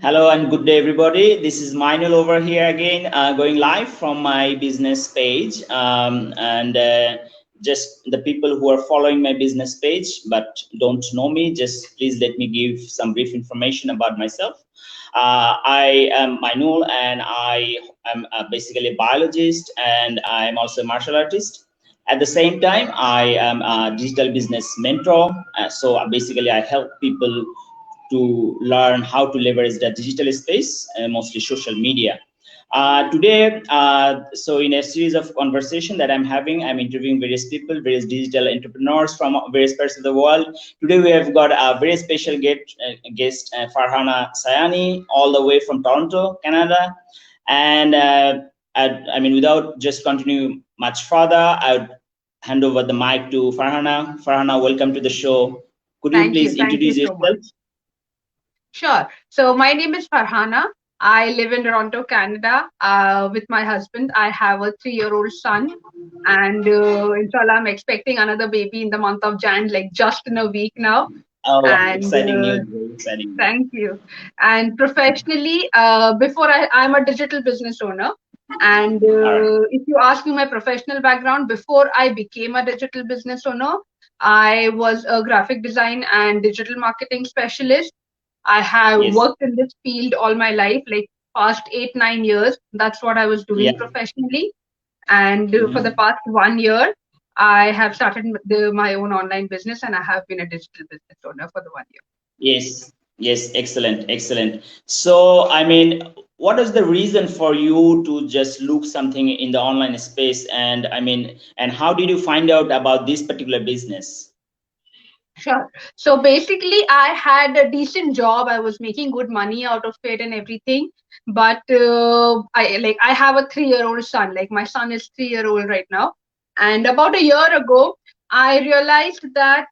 Hello and good day, everybody. This is Manuel over here again, going live from my business page. Just the people who are following my business page but don't know me, just please let me give some brief information about myself. I am Manuel and I am basically a biologist and I am also a martial artist. At the same time, I am a digital business mentor. So basically, I help people to learn how to leverage the digital space, mostly social media. Today, so in a series of conversation that I'm having, I'm interviewing various people, various digital entrepreneurs from various parts of the world. Today, we have got a very special guest, Farhana Sayani, all the way from Toronto, Canada. And I mean, without just continue much further, I would hand over the mic to Farhana. Farhana, welcome to the show. Could you please introduce Thank you so yourself? much. Sure. So my name is Farhana. I live in Toronto, Canada, with my husband. I have a 3-year-old son, and inshallah, I'm expecting another baby in the month of Jan, like just in a week now. Oh, And exciting news! Very exciting news. thank you. And professionally, before I'm a digital business owner. And All right. if you ask me my professional background, before I became a digital business owner, I was a graphic design and digital marketing specialist. I have Yes. worked in this field all my life, like past 8-9 years. That's what I was doing Yeah. professionally. And for the Mhm. past 1 year, I have started my own online business, and I have been a digital business owner for the 1 year. Yes. Yes. Excellent. Excellent. So, I mean, what is the reason for you to just look something in the online space? And I mean, and how did you find out about this particular business? Sure. So basically, I had a decent job. I was making good money out of it and everything. But I have a 3-year-old son. Like my son is 3-year-old right now. And about a year ago, I realized that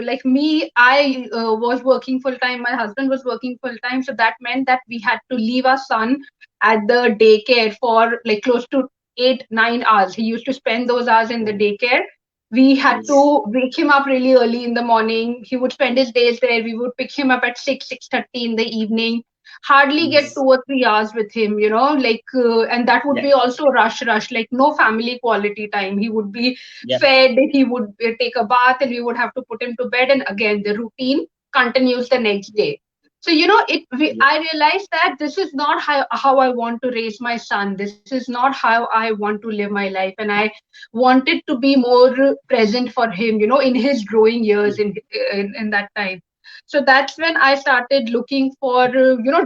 like me, I was working full time. My husband was working full time. So that meant that we had to leave our son at the daycare for like close to 8-9 hours. He used to spend those hours in the daycare. We had Yes. to wake him up really early in the morning. He would spend his days there. We would pick him up at 6:30 in the evening. Hardly get Yes. 2 or 3 hours with him, and that would Yeah. be also rush, like no family quality time. He would be Yeah. fed, he would take a bath, and we would have to put him to bed. And again, the routine continues the next day. So Yeah. I realized that this is not how I want to raise my son. This is not how I want to live my life, and I wanted to be more present for him, in his growing years in that time. So that's when I started looking for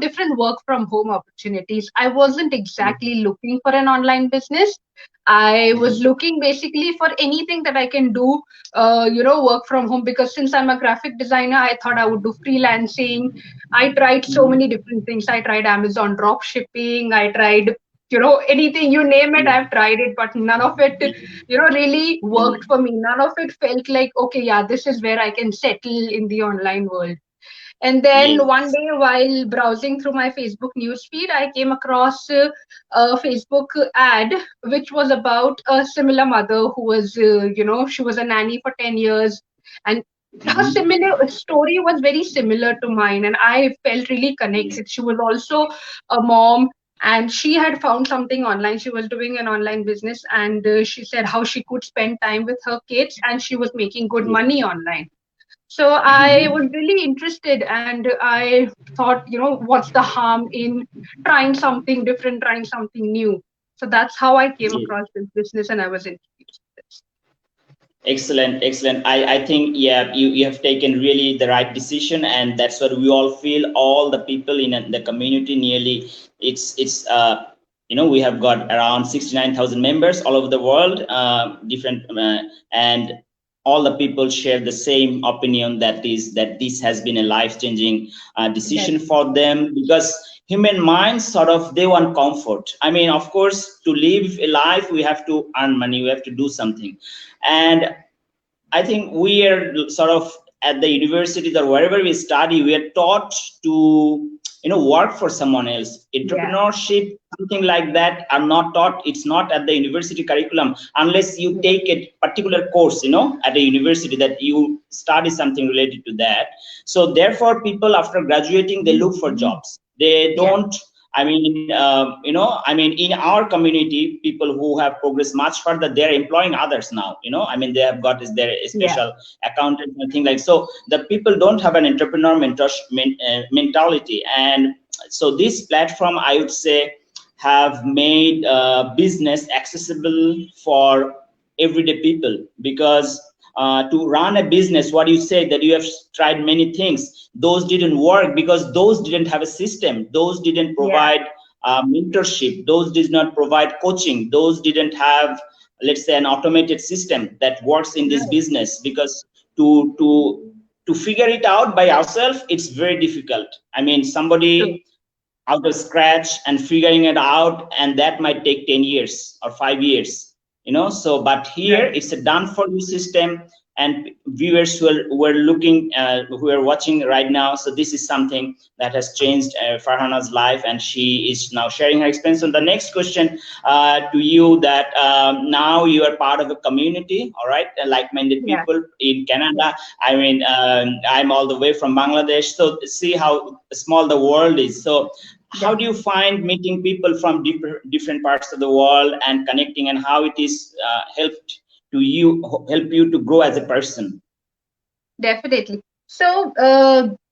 different work from home opportunities. I wasn't exactly looking for an online business. I was Mhm. looking basically for anything that I can do, work from home, because since I'm a graphic designer, I thought I would do freelancing. I tried so Mhm. many different things. I tried Amazon drop shipping. I tried, anything you name it, Yeah. I've tried it, but none of it, Yeah. really Yeah. worked for me. None of it felt like, okay, yeah, this is where I can settle in the online world. And then one Yes. day, while browsing through my Facebook newsfeed, I came across a Facebook ad which was about a similar mother who was, she was a nanny for 10 years. And her Mhm. similar story was very similar to mine, and I felt really Yes. connected. She was also a mom, and she had found something online. She was doing an online business, and she said how she could spend time with her kids, and she was making good Yes. money online. So I Mhm. was really interested, and I thought, what's the harm in trying something different, trying something new? So that's how I came Yes. across this business, and I was introduced to this. Excellent, excellent. I think, yeah, you have taken really the right decision, and that's what we all feel. All the people in the community, nearly, we have got around 69,000 members all over the world, different, and all the people share the same opinion, that this has been a life-changing Yes, decision for them, because human minds sort of, they want comfort. I mean, of course, to live a life, we have to earn money, we have to do something. And I think we are sort of at the universities or wherever we study, we are taught to work for someone else. Yeah. Entrepreneurship, something like that, are not taught. It's not at the university curriculum unless you take a particular course, at a university, that you study something related to that. So therefore, people after graduating, they look for jobs. They Yeah. don't. In our community, people who have progressed much further, they're employing others now. They have got their Yeah. special accountant and things like. So the people don't have an entrepreneur mentality, and so this platform, I would say, have made business accessible for everyday people, because to run a business, what you said, that you have tried many things, those didn't work because those didn't have a system, those didn't Yeah. provide mentorship, those did not provide coaching, those didn't have, let's say, an automated system that works in this Right. business. Because to figure it out by ourselves, it's very difficult. True. Somebody out of scratch and figuring it out, and that might take 10 years or 5 years. So but here Right. it's a done for you system. And viewers who are looking, who are watching right now, so this is something that has changed Farhana's life, and she is now sharing her experience. On the next question to you, that now you are part of a community, all right, like-minded Yeah. people in Canada. I'm all the way from Bangladesh, so see how small the world is. So how do you find meeting people from different parts of the world and connecting, and how it is help you to grow as a person? Definitely. So,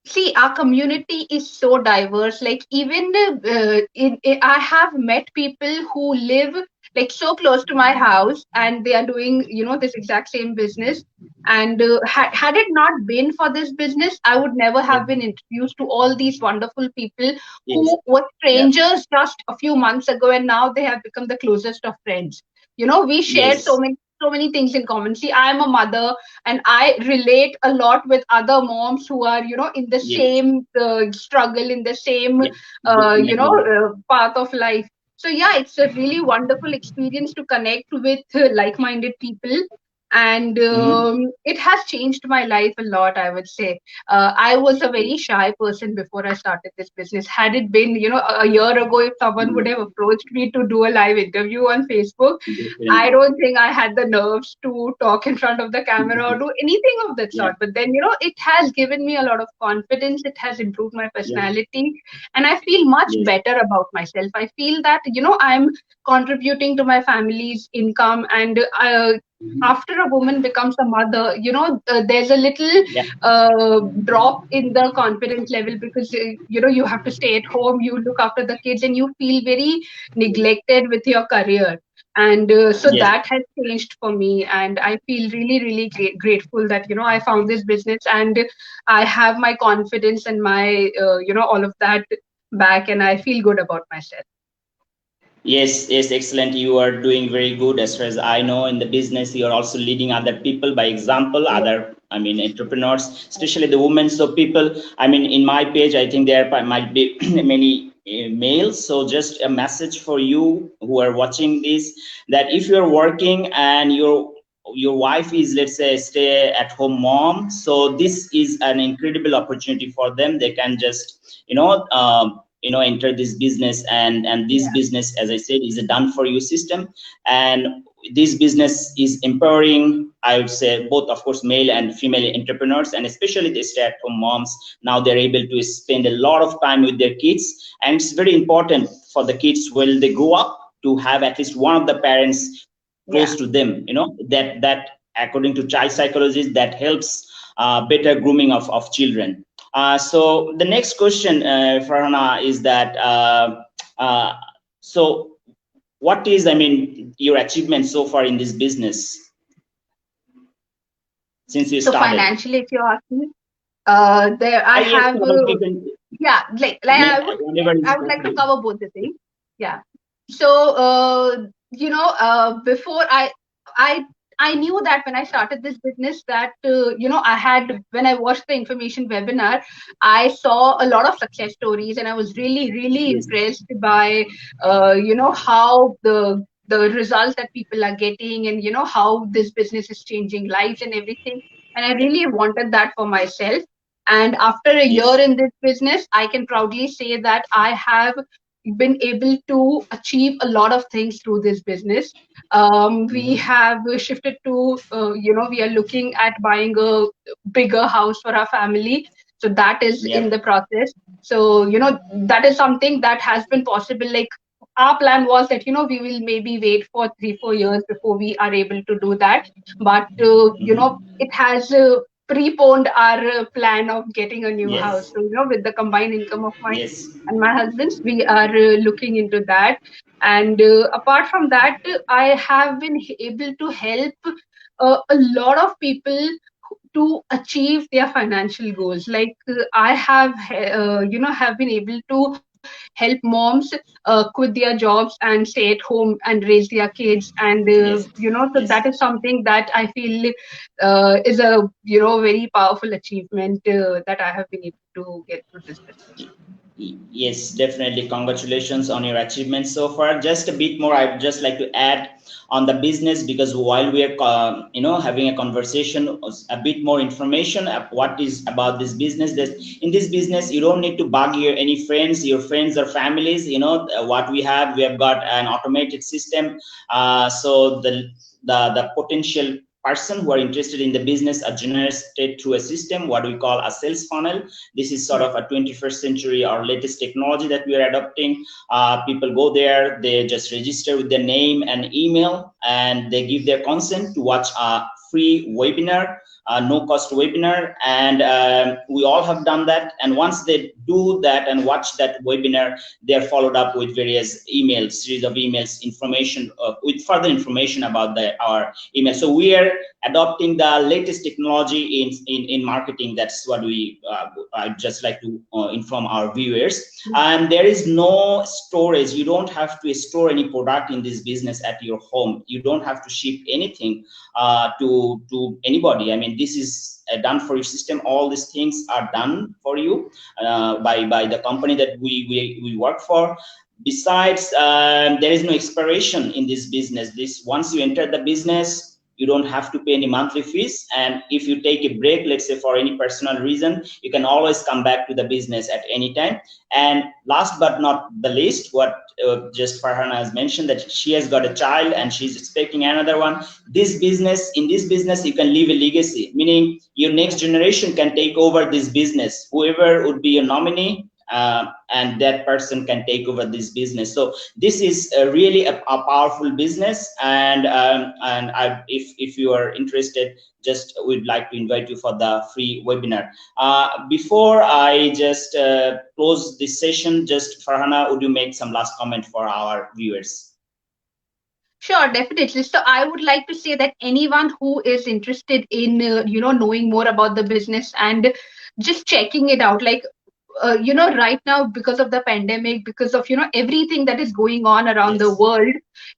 see, our community is so diverse. Like, even I have met people who live like so close to my house, and they are doing, this exact same business. And had it not been for this business, I would never Yes, have been introduced to all these wonderful people yes, who were yeah, strangers just a few months ago, and now they have become the closest of friends. We shared yes, so many things in common. See, I am a mother, and I relate a lot with other moms who are in the yes, same struggle, in the same yes, definitely. path of life. So yeah, it's a really wonderful experience to connect with like-minded people. And Hmm. it has changed my life a lot, I would say. I was a very shy person before I started this business. Had it been a year ago, if someone would Yes, have approached me to do a live interview on Facebook, I definitely. don't think I had the nerves to talk in front of the camera or do anything of that Yeah, sort. But then, it has given me a lot of confidence. It has improved my yeah, personality, and I feel much yes. better about myself. I feel that, I'm contributing to my family's income. And Mhm. after a woman becomes a mother, there's a little Yeah, drop in the confidence level, because, you have to stay at home, you look after the kids, and you feel very neglected with your career. And so yes. that has changed for me, and I feel really really grateful that I found this business, and I have my confidence and my all of that back, and I feel good about myself. Yes, yes, excellent. You are doing very good. As far as I know, in the business, you are also leading other people by example, Yeah. other, entrepreneurs, especially the women. So people, in my page, I think there might be many males. So just a message for you who are watching this, that if you're working and your wife is, let's say, stay at home mom, so this is an incredible opportunity for them. They can just enter this business, and this Yeah. business, as I said, is a done for you system. And this business is empowering, I would say, both, of course, male and female entrepreneurs, and especially the stay-at-home moms. Now they're able to spend a lot of time with their kids, and it's very important for the kids when they grow up to have at least one of the parents Yeah. close to them. That according to child psychologists, that helps better grooming of children. So the next question, Farhana, is that uh, so what is, your achievement so far in this business since you So started? financially, if you ask me, there I Yes, have you can, yeah, like whatever is I would like to possible. cover both the things. Yeah. So before I I knew that when I started this business, that I had, when I watched the information webinar, I saw a lot of success stories, and I was really really Yes, impressed by how the results that people are getting, and how this business is changing lives and everything. And I really wanted that for myself. And after a year Yes. in this business, I can proudly say that I have been able to achieve a lot of things through this business. We Mm-hmm. have shifted to, we are looking at buying a bigger house for our family. So that is in the Yep. process. So, that is something that has been possible. Like, our plan was that, we will maybe wait for 3, 4 years before we are able to do that. But, Mm-hmm. it has preponed our plan of getting a new Yes. house. So, with the combined income of mine Yes. and my husband's, we are looking into that. And apart from that, I have been able to help a lot of people to achieve their financial goals. Like, I have have been able to help moms quit their jobs and stay at home and raise their kids. And Yes. so Yes. that is something that I feel is a very powerful achievement that I have been able to get through this business. Yes, definitely. Congratulations on your achievements so far. Just a bit more, I'd just like to add on the business, because while we are, having a conversation, a bit more information of what is about this business. That in this business, you don't need to bug any friends, your friends or families. What we have got an automated system. So the potential person who are interested in the business are generated through a system what we call a sales funnel. This is sort Right. of a 21st century or latest technology that we are adopting. People go there, they just register with their name and email, and they give their consent to watch a free webinar, no cost webinar. And we all have done that. And once they do that and watch that webinar, they are followed up with various emails, series of emails, information with further information about our email. So we are adopting the latest technology in marketing. That's what I'd just like to inform our viewers. And there is no storage. You don't have to store any product in this business at your home. You don't have to ship anything to anybody. I mean, this is done for your system. All these things are done for you by the company that we work for. Besides, there is no expiration in this business. This once you enter the business, you don't have to pay any monthly fees. And if you take a break, let's say for any personal reason, you can always come back to the business at any time. And last but not the least, what just Farhana has mentioned, that she has got a child and she's expecting another one. In this business, you can leave a legacy, meaning your next generation can take over this business. Whoever would be your nominee, and that person can take over this business. So this is really a powerful business. And if you are interested, just would like to invite you for the free webinar. Before I just close this session, just Farhana, would you make some last comment for our viewers? Sure, definitely. So I would like to say that anyone who is interested in, knowing more about the business and just checking it out, like, right now, because of the pandemic, because of, everything that is going on around the Yes. world,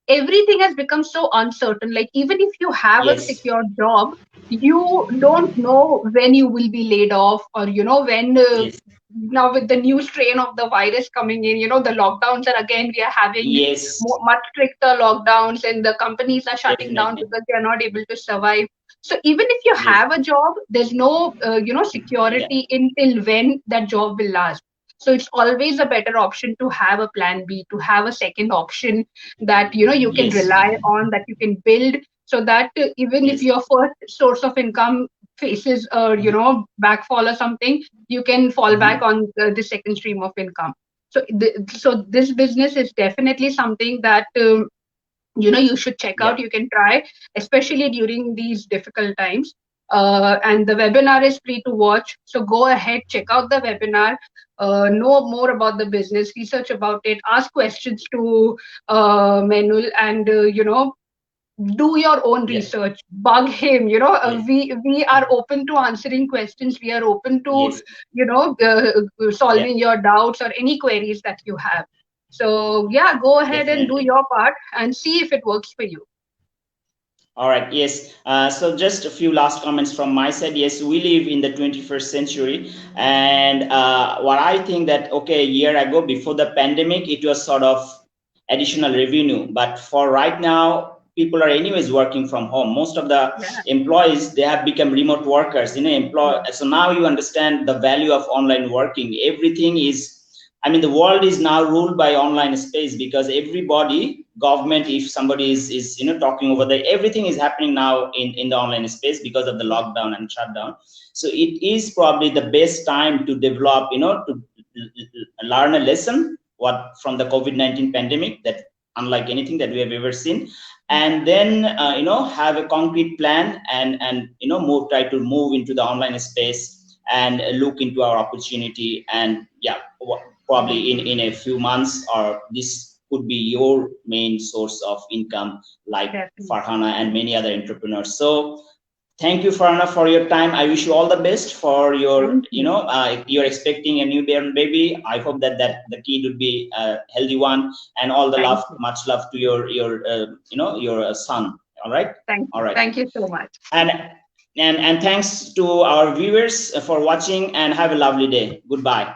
everything has become so uncertain. Like, even if you have a Yes. secure job, you don't know when you will be laid off, or, when Yes. now with the new strain of the virus coming in, the lockdowns are again, we are having Yes. much stricter lockdowns, and the companies are shutting down Definitely. because they are not able to survive. So even if you Yes. have a job, there's no Yeah. security until when that job will last. So it's always a better option to have a plan B, to have a second option that you can Yes. rely on, that you can build, so that even if Yes. your first source of income faces a backfall or something, you can fall back Mhm. on the second stream of income. So so this business is definitely something that you should check out, Yep. you can try, especially during these difficult times. And the webinar is free to watch, so go ahead, check out the webinar, know more about the business, research about it, ask questions to Menul, and do your own Yeah. research, bug him. Yes. We are open to answering questions, we are open to Yes. Yeah. solving your doubts or any queries that you have. So yeah, go ahead and do Definitely. your part and see if it works for you. All right. Yes. So just a few last comments from my side. Yes, we live in the 21st century, and what I think that, okay, a year ago before the pandemic, it was sort of additional revenue, but for right now, people are anyways working from home. Most of the employees, they have become remote workers, so now you understand the value of online working. Everything is, I mean, the world is now ruled by online space, because everybody, government, if somebody is talking over there, everything is happening now in the online space because of the lockdown and shutdown. So it is probably the best time to develop, to learn a lesson from the COVID-19 pandemic, that unlike anything that we have ever seen, and then have a concrete plan and try to move into the online space and look into our opportunity. And probably in a few months, or this could be your main source of income, like Farhana and many other entrepreneurs. So thank you, Farhana, for your time. I wish you all the best for your, you're expecting a newborn baby. I hope that the kid would be a healthy one, and all the love, much love to your son. All right. All right. Thank you so much. And thanks to our viewers for watching, and have a lovely day. Goodbye.